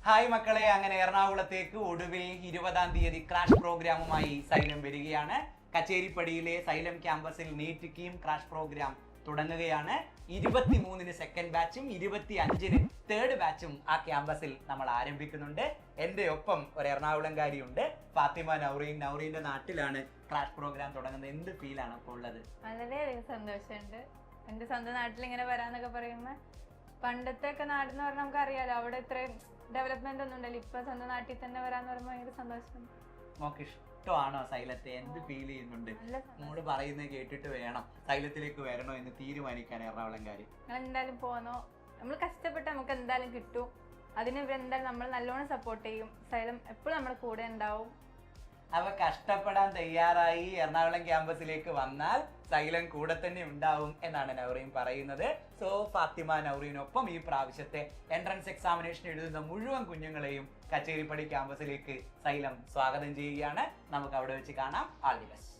Hi മക്കളെ, അങ്ങനെ എറണാകുളത്തേക്ക് ഒടുവിൽ 20-ാം തീയതി ക്രാഷ് പ്രോഗ്രാമുമായി സൈലം വരികയാണ്. കച്ചേരിപ്പടിയിലെ സൈലം ക്യാമ്പസിൽ നീറ്റ് കീം ക്രാഷ് പ്രോഗ്രാം തുടങ്ങുകയാണ്. 23-ന് സെക്കൻഡ് ബാച്ചും 25-ന് തേർഡ് ബാച്ചും ആ ക്യാമ്പസിൽ നമ്മൾ ആരംഭിക്കുന്നുണ്ട്. എൻ്റെ ഒപ്പം ഒരു എറണാകുളംകാരിയുണ്ട്, ഫാത്തിമ നൗറീൻ. നൗറീൻ്റെ നാട്ടിലാണ് ക്രാഷ് പ്രോഗ്രാം തുടങ്ങുന്നത്. എന്ത് ഫീലാണ് ഇപ്പോൾ ഉള്ളത്? വളരെയധികം സന്തോഷമുണ്ട്. എൻ്റെ സ്വന്തം നാട്ടിൽ ഇങ്ങനെ വരാന്നൊക്കെ പറയുമ്പോൾ പണ്ടത്തെ ഒക്കെ നാടെന്ന് പറഞ്ഞാൽ നമുക്ക് അറിയാലോ, അവിടെ ഇത്രയും ഡെവലപ്മെന്റ് ഒന്നും ഉണ്ടല്ലോ. ഇപ്പൊ സ്വന്തം നാട്ടിൽ തന്നെ വരാന്ന് പറയുമ്പോൾ ഭയങ്കര സന്തോഷമുണ്ട്. നമുക്ക് ഇഷ്ടമാണോ സൈലത്തെ? എന്ത് ഫീൽ ചെയ്യുന്നുണ്ട്? നമ്മോട് പറയുന്നത് കേട്ടിട്ട് വേണം സൈലത്തിലേക്ക് വരണോ എന്ന് തീരുമാനിക്കാൻ എറണാകുളംകാര്. ഞങ്ങൾ എന്തായാലും പോന്നോ, നമ്മൾ കഷ്ടപ്പെട്ട് നമുക്ക് എന്തായാലും കിട്ടും. അതിന് ഇവരെന്തായാലും നമ്മൾ നല്ലോണം സപ്പോർട്ട് ചെയ്യും. സൈലം എപ്പോഴും നമ്മുടെ കൂടെ ഉണ്ടാവും. അവ കഷ്ടപ്പെടാൻ തയ്യാറായി എറണാകുളം ക്യാമ്പസിലേക്ക് വന്നാൽ സൈലം കൂടെ തന്നെ ഉണ്ടാവും എന്നാണ് നൗറീൻ പറയുന്നത്. സോ ഫാത്തിമ നൗറീനൊപ്പം ഈ പ്രാവശ്യത്തെ എൻട്രൻസ് എക്സാമിനേഷൻ എഴുതുന്ന മുഴുവൻ കുഞ്ഞുങ്ങളെയും കച്ചേരിപ്പടി ക്യാമ്പസിലേക്ക് സൈലം സ്വാഗതം ചെയ്യുകയാണ്. നമുക്ക് അവിടെ വെച്ച് കാണാം. All the best.